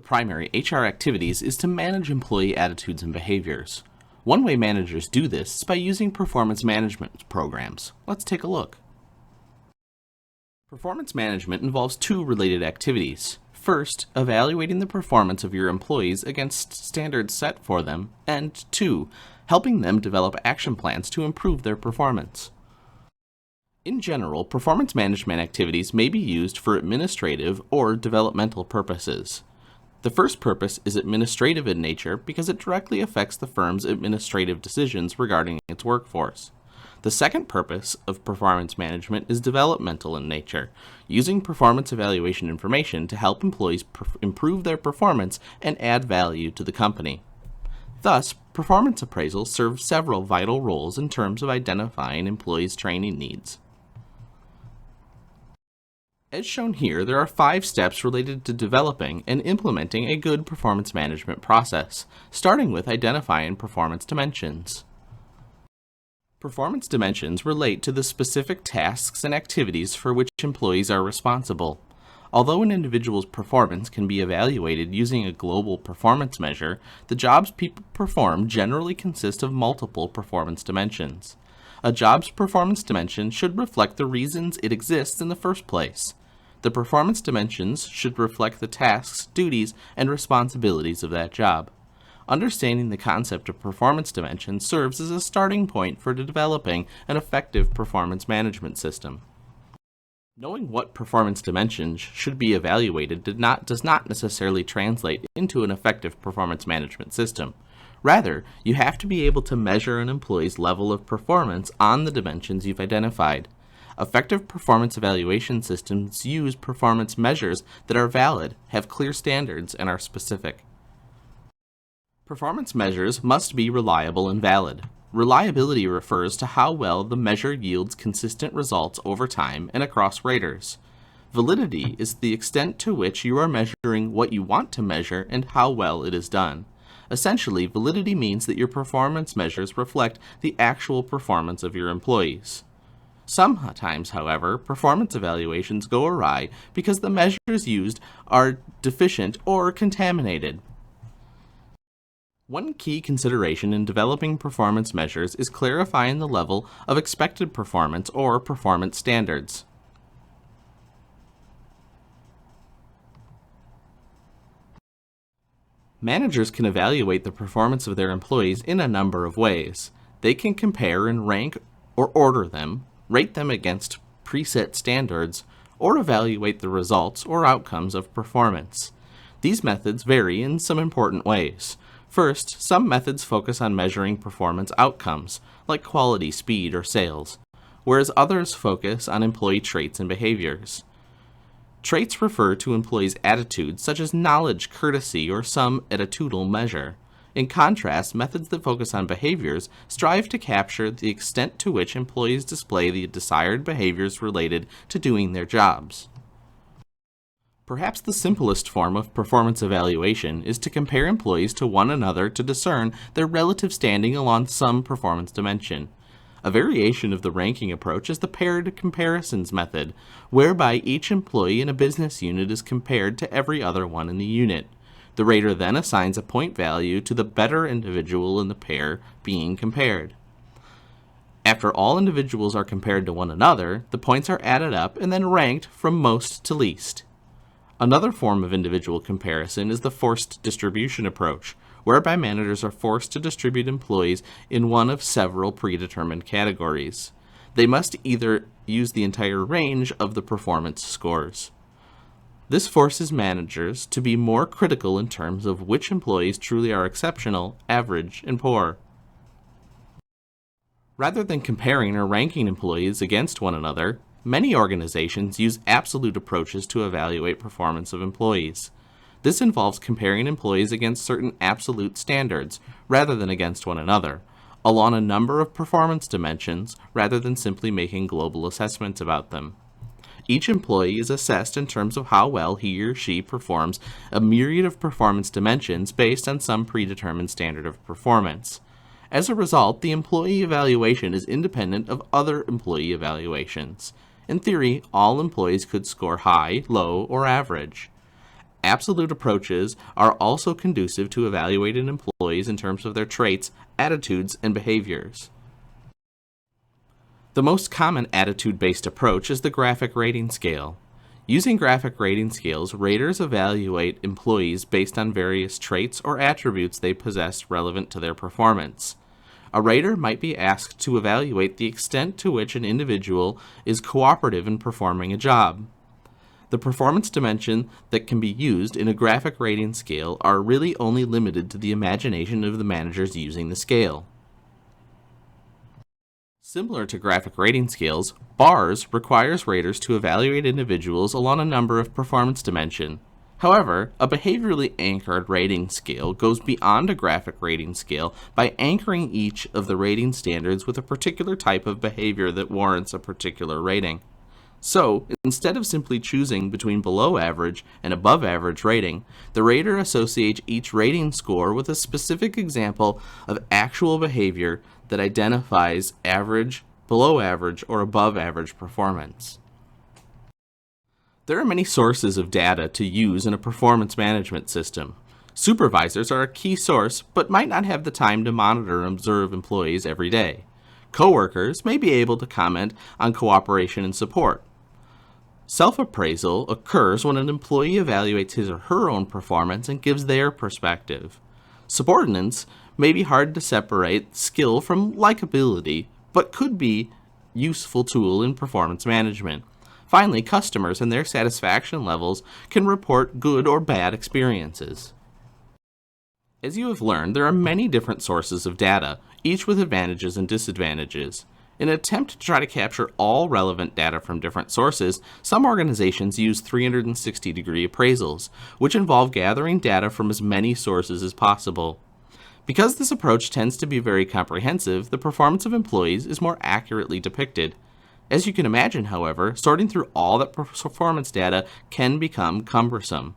primary HR activities is to manage employee attitudes and behaviors. One way managers do this is by using performance management programs. Let's take a look. Performance management involves two related activities. First, evaluating the performance of your employees against standards set for them, and two, helping them develop action plans to improve their performance. In general, performance management activities may be used for administrative or developmental purposes. The first purpose is administrative in nature because it directly affects the firm's administrative decisions regarding its workforce. The second purpose of performance management is developmental in nature, using performance evaluation information to help employees improve their performance and add value to the company. Thus, performance appraisals serve several vital roles in terms of identifying employees' training needs. As shown here, there are 5 steps related to developing and implementing a good performance management process, starting with identifying performance dimensions. Performance dimensions relate to the specific tasks and activities for which employees are responsible. Although an individual's performance can be evaluated using a global performance measure, the jobs people perform generally consist of multiple performance dimensions. A job's performance dimension should reflect the reasons it exists in the first place. The performance dimensions should reflect the tasks, duties, and responsibilities of that job. Understanding the concept of performance dimensions serves as a starting point for developing an effective performance management system. Knowing what performance dimensions should be evaluated does not necessarily translate into an effective performance management system. Rather, you have to be able to measure an employee's level of performance on the dimensions you've identified. Effective performance evaluation systems use performance measures that are valid, have clear standards, and are specific. Performance measures must be reliable and valid. Reliability refers to how well the measure yields consistent results over time and across raters. Validity is the extent to which you are measuring what you want to measure and how well it is done. Essentially, validity means that your performance measures reflect the actual performance of your employees. Sometimes, however, performance evaluations go awry because the measures used are deficient or contaminated. One key consideration in developing performance measures is clarifying the level of expected performance or performance standards. Managers can evaluate the performance of their employees in a number of ways. They can compare and rank or order them, rate them against preset standards, or evaluate the results or outcomes of performance. These methods vary in some important ways. First, some methods focus on measuring performance outcomes, like quality, speed, or sales, whereas others focus on employee traits and behaviors. Traits refer to employees' attitudes such as knowledge, courtesy, or some attitudinal measure. In contrast, methods that focus on behaviors strive to capture the extent to which employees display the desired behaviors related to doing their jobs. Perhaps the simplest form of performance evaluation is to compare employees to one another to discern their relative standing along some performance dimension. A variation of the ranking approach is the paired comparisons method, whereby each employee in a business unit is compared to every other one in the unit. The rater then assigns a point value to the better individual in the pair being compared. After all individuals are compared to one another, the points are added up and then ranked from most to least. Another form of individual comparison is the forced distribution approach, whereby managers are forced to distribute employees in one of several predetermined categories. They must either use the entire range of the performance scores. This forces managers to be more critical in terms of which employees truly are exceptional, average, and poor. Rather than comparing or ranking employees against one another, many organizations use absolute approaches to evaluate performance of employees. This involves comparing employees against certain absolute standards, rather than against one another, along a number of performance dimensions, rather than simply making global assessments about them. Each employee is assessed in terms of how well he or she performs a myriad of performance dimensions based on some predetermined standard of performance. As a result, the employee evaluation is independent of other employee evaluations. In theory, all employees could score high, low, or average. absolute approaches are also conducive to evaluating employees in terms of their traits, attitudes, and behaviors. The most common attitude-based approach is the graphic rating scale. Using graphic rating scales, raters evaluate employees based on various traits or attributes they possess relevant to their performance. A rater might be asked to evaluate the extent to which an individual is cooperative in performing a job. The performance dimension that can be used in a graphic rating scale are really only limited to the imagination of the managers using the scale. Similar to graphic rating scales, BARS requires raters to evaluate individuals along a number of performance dimensions. However, a behaviorally anchored rating scale goes beyond a graphic rating scale by anchoring each of the rating standards with a particular type of behavior that warrants a particular rating. So, instead of simply choosing between below average and above average rating, the rater associates each rating score with a specific example of actual behavior that identifies average, below average, or above average performance. There are many sources of data to use in a performance management system. Supervisors are a key source, but might not have the time to monitor and observe employees every day. Coworkers may be able to comment on cooperation and support. Self-appraisal occurs when an employee evaluates his or her own performance and gives their perspective. Subordinates may be hard to separate skill from likability, but could be a useful tool in performance management. Finally, customers and their satisfaction levels can report good or bad experiences. As you have learned, there are many different sources of data, each with advantages and disadvantages. In an attempt to try to capture all relevant data from different sources, some organizations use 360-degree appraisals, which involve gathering data from as many sources as possible. Because this approach tends to be very comprehensive, the performance of employees is more accurately depicted. As you can imagine, however, sorting through all that performance data can become cumbersome.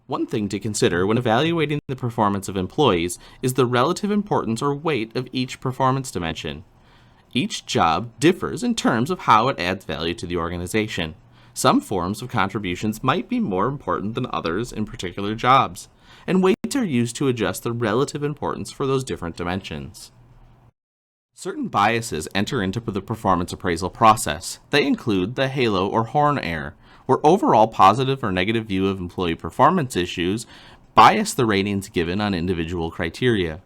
One thing to consider when evaluating the performance of employees is the relative importance or weight of each performance dimension. Each job differs in terms of how it adds value to the organization. Some forms of contributions might be more important than others in particular jobs, and weights are used to adjust the relative importance for those different dimensions. Certain biases enter into the performance appraisal process. They include the halo or horn error, where overall positive or negative view of employee performance issues bias the ratings given on individual criteria.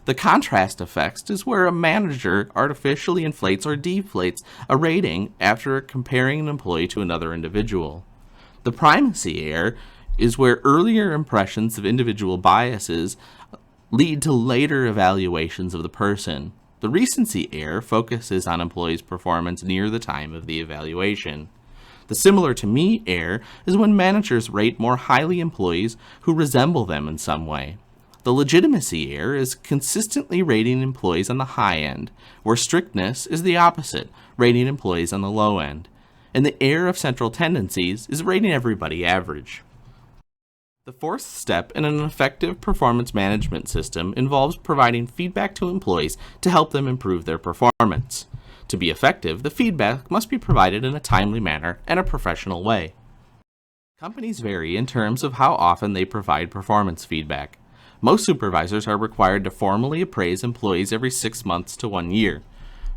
The contrast effect is where a manager artificially inflates or deflates a rating after comparing an employee to another individual. The primacy error is where earlier impressions of individual biases lead to later evaluations of the person. The recency error focuses on employees' performance near the time of the evaluation. The similar to me error is when managers rate more highly employees who resemble them in some way. The legitimacy error is consistently rating employees on the high end, where strictness is the opposite, rating employees on the low end. And the error of central tendencies is rating everybody average. The fourth step in an effective performance management system involves providing feedback to employees to help them improve their performance. To be effective, the feedback must be provided in a timely manner and a professional way. Companies vary in terms of how often they provide performance feedback. Most supervisors are required to formally appraise employees every 6 months to 1 year.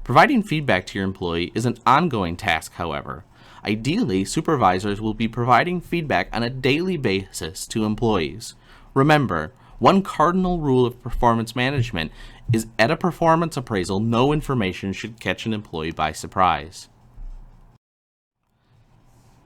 Providing feedback to your employee is an ongoing task, however. Ideally, supervisors will be providing feedback on a daily basis to employees. Remember, one cardinal rule of performance management is at a performance appraisal, no information should catch an employee by surprise.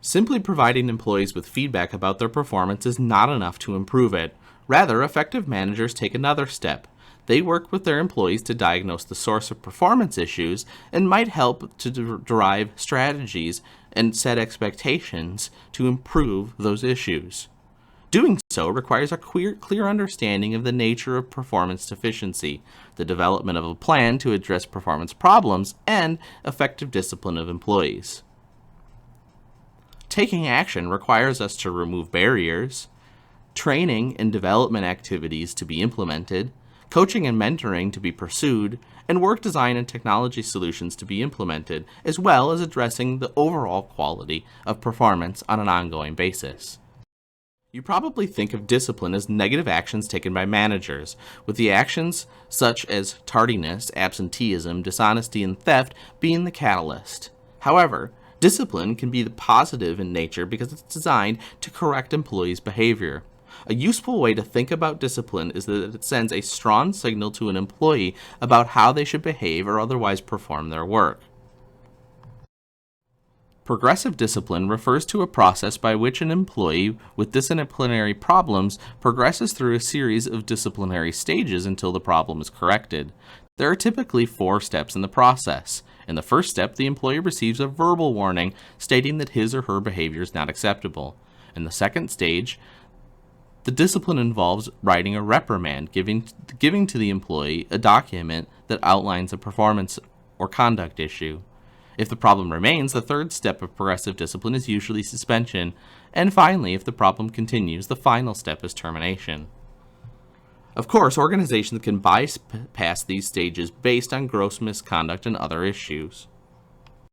Simply providing employees with feedback about their performance is not enough to improve it. Rather, effective managers take another step. They work with their employees to diagnose the source of performance issues and might help to derive strategies and set expectations to improve those issues. Doing so requires a clear understanding of the nature of performance deficiency, the development of a plan to address performance problems, and effective discipline of employees. Taking action requires us to remove barriers, training and development activities to be implemented, coaching and mentoring to be pursued, and work design and technology solutions to be implemented, as well as addressing the overall quality of performance on an ongoing basis. You probably think of discipline as negative actions taken by managers, with the actions such as tardiness, absenteeism, dishonesty, and theft being the catalyst. However, discipline can be positive in nature because it's designed to correct employees' behavior. A useful way to think about discipline is that it sends a strong signal to an employee about how they should behave or otherwise perform their work. Progressive discipline refers to a process by which an employee with disciplinary problems progresses through a series of disciplinary stages until the problem is corrected. There are typically 4 steps in the process. In the first step, the employee receives a verbal warning stating that his or her behavior is not acceptable. In the second stage, the discipline involves writing a reprimand, giving to the employee a document that outlines a performance or conduct issue. If the problem remains, the third step of progressive discipline is usually suspension, and finally, if the problem continues, the final step is termination. Of course, organizations can bypass these stages based on gross misconduct and other issues.